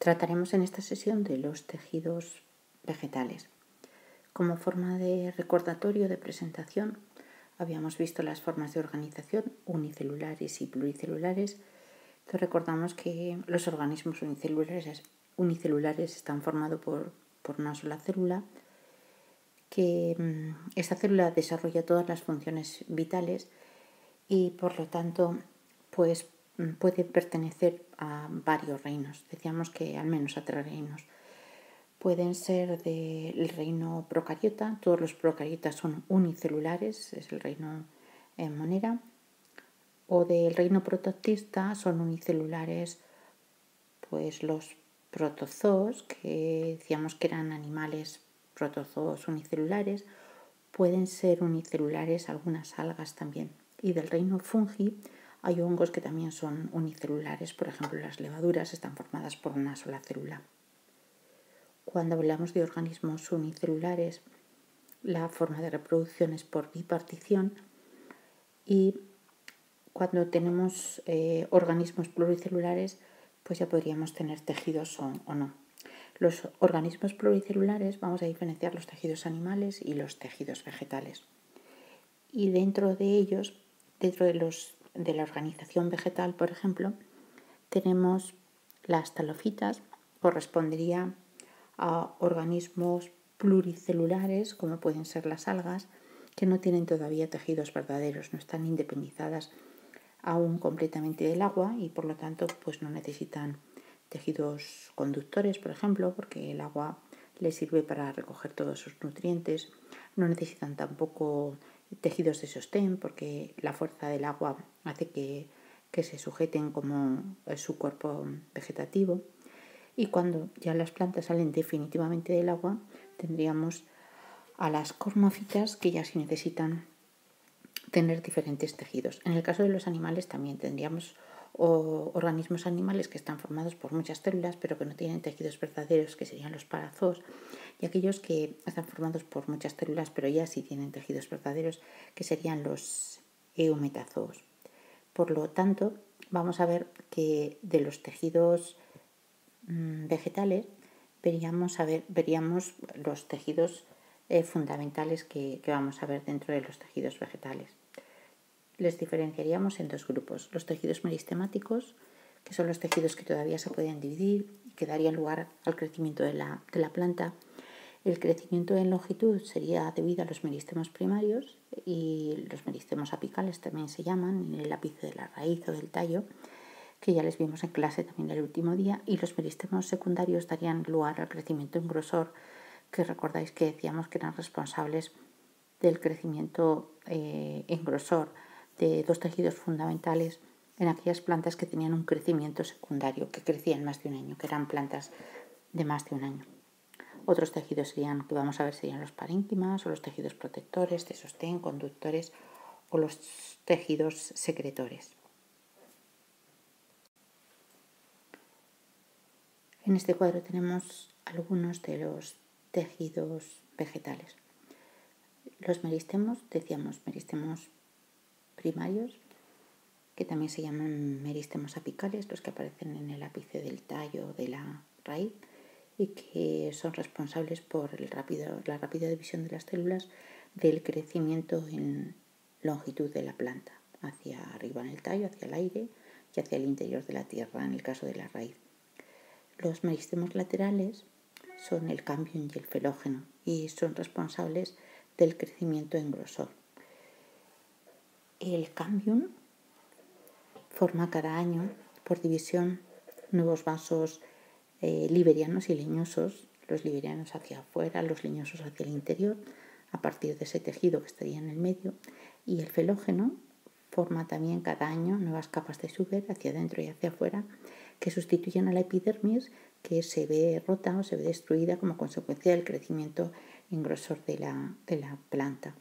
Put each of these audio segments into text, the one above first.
Trataremos en esta sesión de los tejidos vegetales. Como forma de recordatorio de presentación, habíamos visto las formas de organización unicelulares y pluricelulares. Entonces recordamos que los organismos unicelulares están formados por una sola célula, que esta célula desarrolla todas las funciones vitales y por lo tanto pues puede pertenecer a varios reinos. Decíamos que al menos a 3 reinos. Pueden ser del reino procariota, todos los procariotas son unicelulares, es el reino Monera, o del reino protoctista son unicelulares pues los protozoos, que decíamos que eran animales protozoos unicelulares, pueden ser unicelulares algunas algas también. Y del reino fungi hay hongos que también son unicelulares, por ejemplo las levaduras están formadas por una sola célula. Cuando hablamos de organismos unicelulares, la forma de reproducción es por bipartición, y cuando tenemos organismos pluricelulares, pues ya podríamos tener tejidos o no. Los organismos pluricelulares vamos a diferenciar los tejidos animales y los tejidos vegetales. Y dentro de ellos, dentro de la organización vegetal, por ejemplo, tenemos las talofitas, correspondería a organismos pluricelulares, como pueden ser las algas, que no tienen todavía tejidos verdaderos, no están independizadas aún completamente del agua y por lo tanto pues no necesitan tejidos conductores, por ejemplo, porque el agua les sirve para recoger todos sus nutrientes. No necesitan tampoco tejidos de sostén porque la fuerza del agua hace que se sujeten como su cuerpo vegetativo. Y cuando ya las plantas salen definitivamente del agua, tendríamos a las cormofitas, que ya sí necesitan tener diferentes tejidos. En el caso de los animales también tendríamos organismos animales que están formados por muchas células pero que no tienen tejidos verdaderos, que serían los parazoos, y aquellos que están formados por muchas células pero ya sí tienen tejidos verdaderos, que serían los eumetazoos. Por lo tanto, vamos a ver que de los tejidos vegetales veríamos los tejidos fundamentales que vamos a ver dentro de los tejidos vegetales. Les diferenciaríamos en 2 grupos: los tejidos meristemáticos, que son los tejidos que todavía se pueden dividir y que darían lugar al crecimiento de la planta. El crecimiento en longitud sería debido a los meristemos primarios, y los meristemos apicales también se llaman, en el ápice de la raíz o del tallo, que ya les vimos en clase también el último día, y los meristemos secundarios darían lugar al crecimiento en grosor, que recordáis que decíamos que eran responsables del crecimiento en grosor de 2 tejidos fundamentales en aquellas plantas que tenían un crecimiento secundario, que crecían más de un año, que eran plantas de más de un año. Otros tejidos que vamos a ver serían los parénquimas o los tejidos protectores, de sostén, conductores o los tejidos secretores. En este cuadro tenemos algunos de los tejidos vegetales. Los meristemos, decíamos meristemos primarios, que también se llaman meristemos apicales, los que aparecen en el ápice del tallo o de la raíz, y que son responsables por la rápida división de las células del crecimiento en longitud de la planta, hacia arriba en el tallo, hacia el aire y hacia el interior de la tierra en el caso de la raíz. Los meristemos laterales son el cambium y el felógeno y son responsables del crecimiento en grosor. El cambium forma cada año, por división, nuevos vasos liberianos y leñosos, los liberianos hacia afuera, los leñosos hacia el interior, a partir de ese tejido que estaría en el medio, y el felógeno forma también cada año nuevas capas de suber hacia adentro y hacia afuera, que sustituyen a la epidermis, que se ve rota o se ve destruida como consecuencia del crecimiento en grosor de la planta.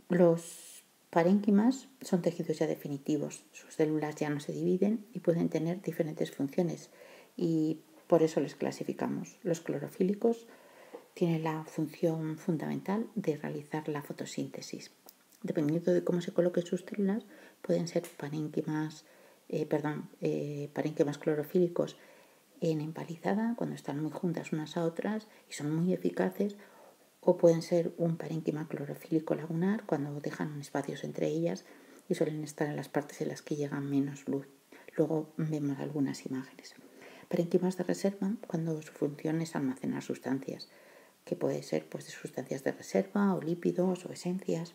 Los parénquimas son tejidos ya definitivos, sus células ya no se dividen y pueden tener diferentes funciones, y por eso les clasificamos. Los clorofílicos tienen la función fundamental de realizar la fotosíntesis. Dependiendo de cómo se coloquen sus células, pueden ser parénquimas parénquimas clorofílicos en empalizada, cuando están muy juntas unas a otras y son muy eficaces, o pueden ser un parénquima clorofílico lagunar, cuando dejan espacios entre ellas y suelen estar en las partes en las que llega menos luz. Luego vemos algunas imágenes. Parénquimas de reserva, cuando su función es almacenar sustancias, que puede ser pues, de sustancias de reserva o lípidos o esencias.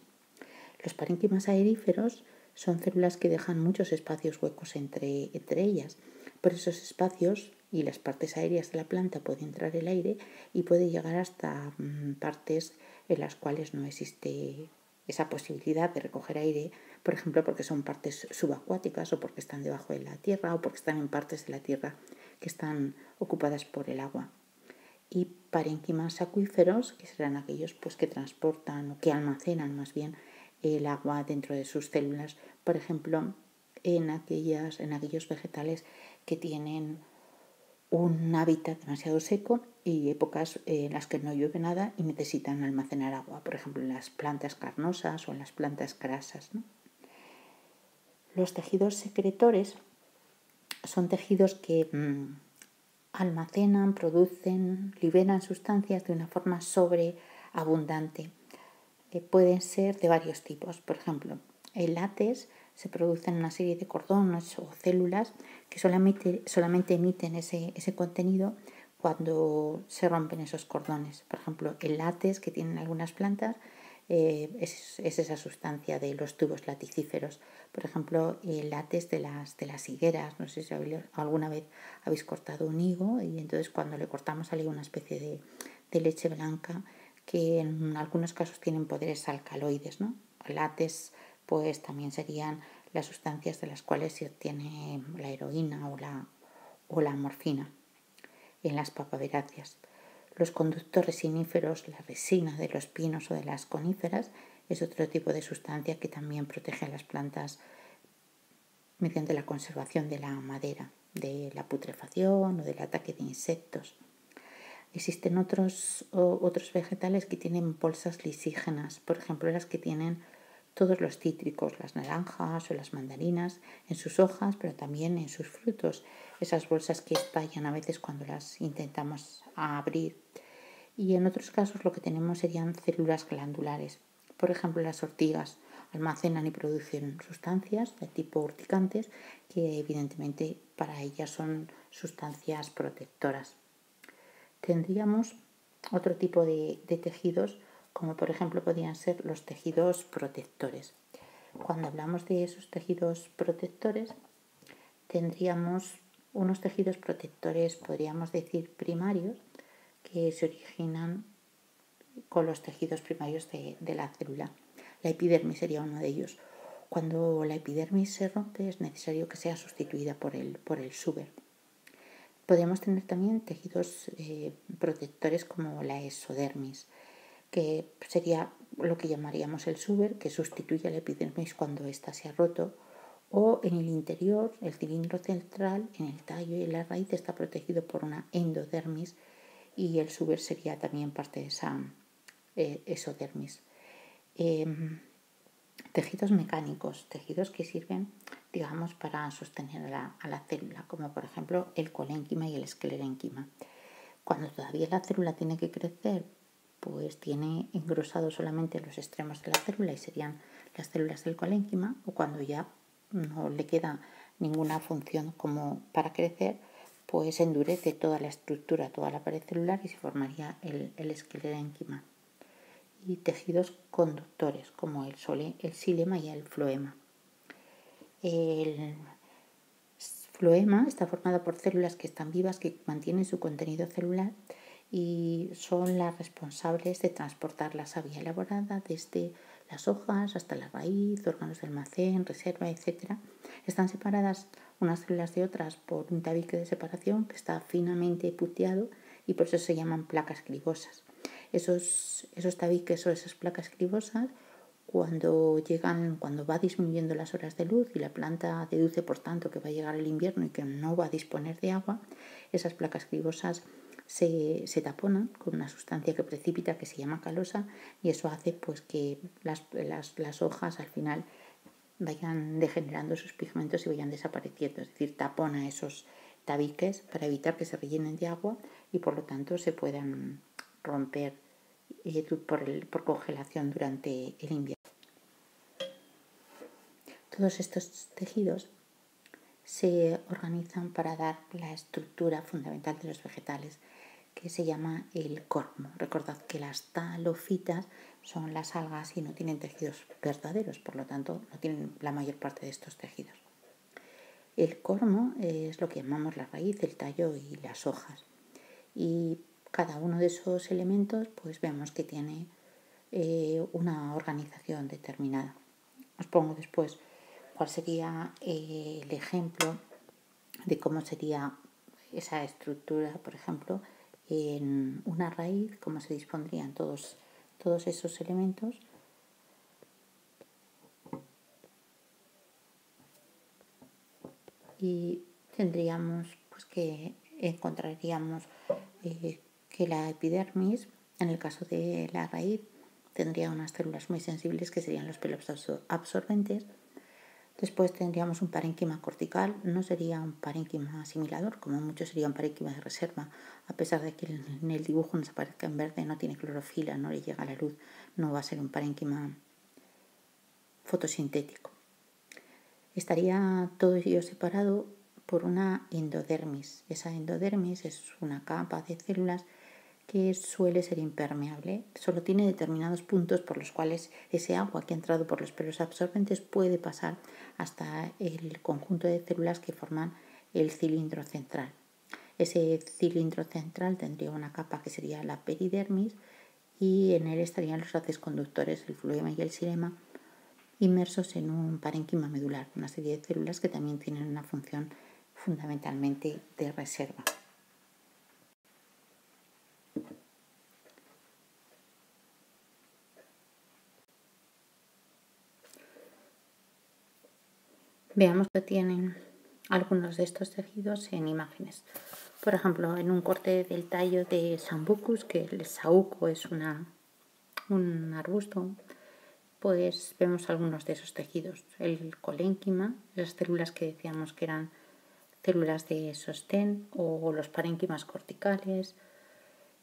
Los parénquimas aeríferos son células que dejan muchos espacios huecos entre ellas. Por esos espacios y las partes aéreas de la planta puede entrar el aire y puede llegar hasta partes en las cuales no existe esa posibilidad de recoger aire, por ejemplo, porque son partes subacuáticas o porque están debajo de la tierra o porque están en partes de la tierra que están ocupadas por el agua. Y parénquimas acuíferos, que serán aquellos pues, que transportan o que almacenan más bien el agua dentro de sus células, por ejemplo, en aquellos vegetales que tienen un hábitat demasiado seco y épocas en las que no llueve nada y necesitan almacenar agua, por ejemplo en las plantas carnosas o en las plantas grasas, ¿no? Los tejidos secretores son tejidos que almacenan, producen, liberan sustancias de una forma sobreabundante. Pueden ser de varios tipos. Por ejemplo, el látex se producen una serie de cordones o células que solamente emiten ese contenido cuando se rompen esos cordones. Por ejemplo, el látex que tienen algunas plantas es esa sustancia de los tubos laticíferos. Por ejemplo, el látex de las higueras. No sé si alguna vez habéis cortado un higo y entonces cuando le cortamos sale una especie de leche blanca que en algunos casos tienen poderes alcaloides, ¿no? El látex pues también serían las sustancias de las cuales se obtiene la heroína o la morfina en las papaveráceas. Los conductos resiníferos, la resina de los pinos o de las coníferas, es otro tipo de sustancia que también protege a las plantas mediante la conservación de la madera, de la putrefacción o del ataque de insectos. Existen otros vegetales que tienen bolsas lisígenas, por ejemplo las que tienen todos los cítricos, las naranjas o las mandarinas, en sus hojas, pero también en sus frutos. Esas bolsas que estallan a veces cuando las intentamos abrir. Y en otros casos lo que tenemos serían células glandulares. Por ejemplo, las ortigas almacenan y producen sustancias de tipo urticantes que evidentemente para ellas son sustancias protectoras. Tendríamos otro tipo de tejidos, como por ejemplo podrían ser los tejidos protectores. Cuando hablamos de esos tejidos protectores, tendríamos unos tejidos protectores, podríamos decir, primarios, que se originan con los tejidos primarios de la célula. La epidermis sería uno de ellos. Cuando la epidermis se rompe es necesario que sea sustituida por el suber. Podemos tener también tejidos protectores como la exodermis, que sería lo que llamaríamos el suber, que sustituye a la epidermis cuando ésta se ha roto, o en el interior, el cilindro central, en el tallo y en la raíz está protegido por una endodermis y el suber sería también parte de esa exodermis. Tejidos mecánicos, tejidos que sirven, digamos, para sostener a la célula, como por ejemplo el colénquima y el esclerénquima. Cuando todavía la célula tiene que crecer, pues tiene engrosado solamente los extremos de la célula y serían las células del colénquima, o cuando ya no le queda ninguna función como para crecer, pues endurece toda la estructura, toda la pared celular y se formaría el esclerénquima. Y tejidos conductores como el xilema y el floema. El floema está formado por células que están vivas, que mantienen su contenido celular y son las responsables de transportar la savia elaborada desde las hojas hasta la raíz, órganos de almacén, reserva, etc. Están separadas unas células de otras por un tabique de separación que está finamente puteado y por eso se llaman placas cribosas. Esos tabiques o esas placas cribosas, cuando va disminuyendo las horas de luz y la planta deduce por tanto que va a llegar el invierno y que no va a disponer de agua, esas placas cribosas se taponan con una sustancia que precipita que se llama calosa y eso hace pues que las hojas al final vayan degenerando sus pigmentos y vayan desapareciendo, es decir, tapona esos tabiques para evitar que se rellenen de agua y por lo tanto se puedan romper por congelación durante el invierno. Todos estos tejidos se organizan para dar la estructura fundamental de los vegetales, que se llama el cormo. Recordad que las talofitas son las algas y no tienen tejidos verdaderos, por lo tanto no tienen la mayor parte de estos tejidos. El cormo es lo que llamamos la raíz, el tallo y las hojas. Y cada uno de esos elementos pues vemos que tiene una organización determinada. Os pongo después cuál sería el ejemplo de cómo sería esa estructura, por ejemplo, en una raíz, cómo se dispondrían todos esos elementos. Y tendríamos pues que encontraríamos que la epidermis, en el caso de la raíz, tendría unas células muy sensibles que serían los pelos absorbentes. Después tendríamos un parénquima cortical, no sería un parénquima asimilador, como mucho sería un parénquima de reserva, a pesar de que en el dibujo nos aparezca en verde, no tiene clorofila, no le llega la luz, no va a ser un parénquima fotosintético. Estaría todo ello separado por una endodermis. Esa endodermis es una capa de células que suele ser impermeable. Solo tiene determinados puntos por los cuales ese agua que ha entrado por los pelos absorbentes puede pasar hasta el conjunto de células que forman el cilindro central. Ese cilindro central tendría una capa que sería la peridermis y en él estarían los haces conductores, el floema y el xilema, inmersos en un parénquima medular, una serie de células que también tienen una función fundamentalmente de reserva. Veamos que tienen algunos de estos tejidos en imágenes. Por ejemplo, en un corte del tallo de Sambucus, que el saúco es un arbusto, pues vemos algunos de esos tejidos. El colénquima, las células que decíamos que eran células de sostén, o los parénquimas corticales,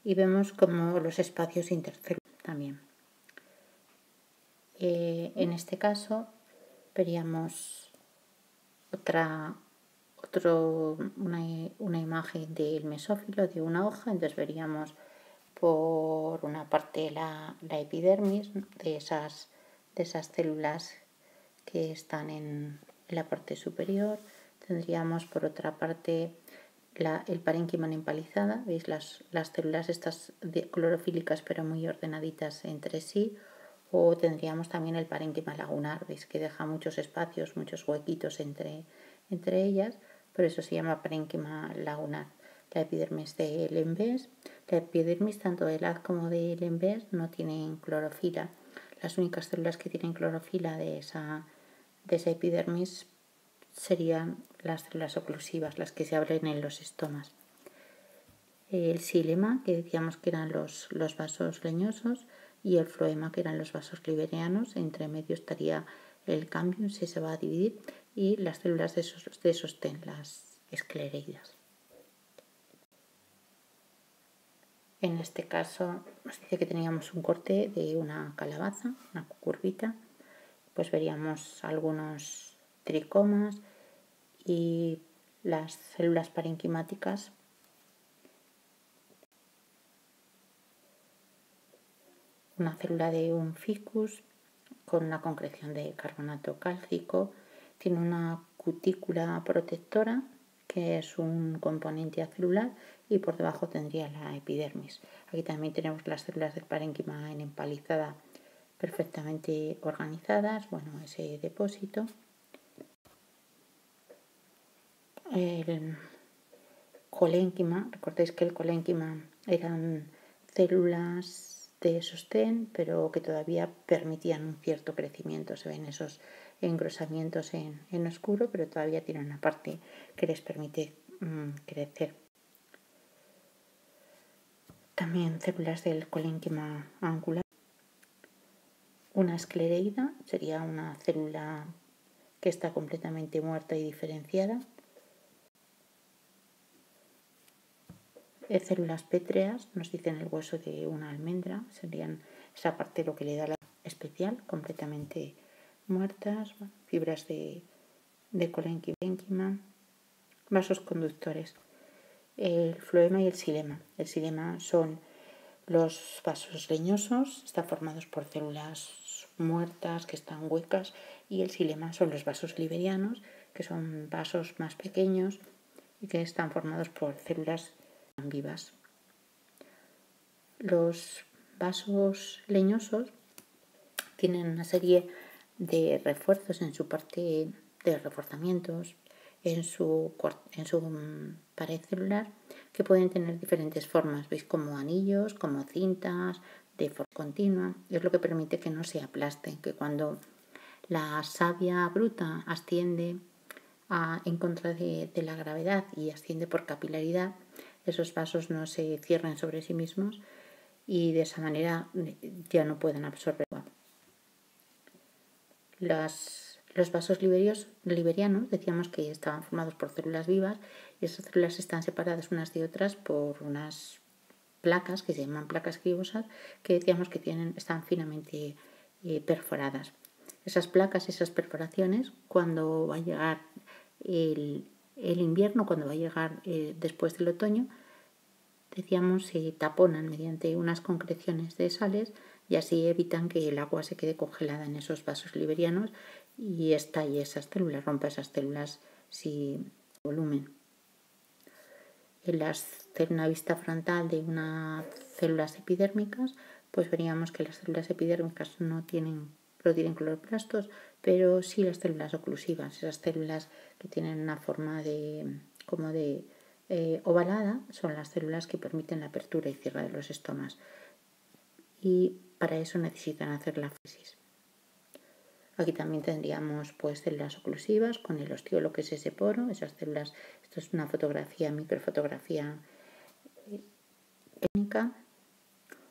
y vemos como los espacios intercelulares también. En este caso veríamos una imagen del mesófilo de una hoja, entonces veríamos por una parte la epidermis de esas células que están en la parte superior. Tendríamos por otra parte el parénquima empalizada, veis las células estas clorofílicas pero muy ordenaditas entre sí, o tendríamos también el parénquima lagunar, veis que deja muchos espacios, muchos huequitos entre ellas, por eso se llama parénquima lagunar. La epidermis de Lembès, la epidermis tanto del haz como de Lembès no tienen clorofila. Las únicas células que tienen clorofila de esa epidermis serían las células oclusivas, las que se abren en los estomas. El xilema, que decíamos que eran los vasos leñosos, y el floema, que eran los vasos liberianos. Entre medio estaría el cambium, si se va a dividir, y las células de sostén, las esclereidas. En este caso nos dice que teníamos un corte de una calabaza, una cucurbita, pues veríamos algunos tricomas y las células parenquimáticas. Una célula de un ficus con una concreción de carbonato cálcico, tiene una cutícula protectora que es un componente acelular y por debajo tendría la epidermis. Aquí también tenemos las células del parénquima en empalizada perfectamente organizadas, bueno, ese depósito. El colénquima, recordéis que el colénquima eran células de sostén, pero que todavía permitían un cierto crecimiento. Se ven esos engrosamientos en oscuro, pero todavía tienen una parte que les permite crecer. También células del colénquima angular. Una esclereida sería una célula que está completamente muerta y diferenciada. Células pétreas, nos dicen el hueso de una almendra, serían esa parte lo que le da la especial, completamente muertas, fibras de colénquima, vasos conductores, el floema y el xilema. El xilema son los vasos leñosos, están formados por células muertas que están huecas, y el xilema son los vasos liberianos, que son vasos más pequeños y que están formados por células vivas. Los vasos leñosos tienen una serie de refuerzos en su parte, de reforzamientos en su pared celular, que pueden tener diferentes formas, veis, como anillos, como cintas de forma continua, y es lo que permite que no se aplasten, que cuando la savia bruta asciende en contra de la gravedad y asciende por capilaridad, esos vasos no se cierran sobre sí mismos y de esa manera ya no pueden absorber agua. Los vasos liberianos decíamos que estaban formados por células vivas, y esas células están separadas unas de otras por unas placas que se llaman placas cribosas, que decíamos que están finamente perforadas. Esas placas, esas perforaciones, cuando va a llegar el invierno, cuando va a llegar después del otoño, decíamos, se taponan mediante unas concreciones de sales, y así evitan que el agua se quede congelada en esos vasos liberianos y estalle esas células, rompa esas células sin volumen. En una vista frontal de unas células epidérmicas, pues veríamos que las células epidérmicas no tienen cloroplastos, pero sí las células oclusivas, esas células que tienen una forma ovalada, son las células que permiten la apertura y cierre de los estomas, y para eso necesitan hacer la foresis. Aquí también tendríamos pues células oclusivas con el ostiolo, que es ese poro, esas células. Esto es una microfotografía técnica.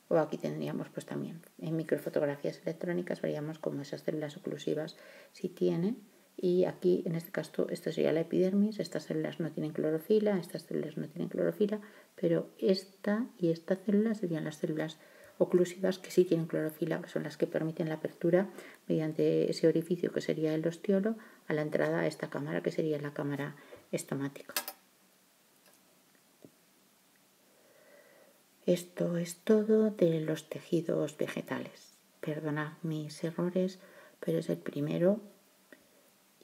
O aquí tendríamos pues también en microfotografías electrónicas, veríamos como esas células oclusivas sí tienen. Y aquí en este caso esto sería la epidermis, estas células no tienen clorofila, estas células no tienen clorofila, pero esta y esta célula serían las células oclusivas que sí tienen clorofila, que son las que permiten la apertura mediante ese orificio que sería el ostiolo a la entrada a esta cámara, que sería la cámara estomática. Esto es todo de los tejidos vegetales. Perdonad mis errores, pero es el primero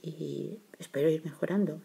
y espero ir mejorando.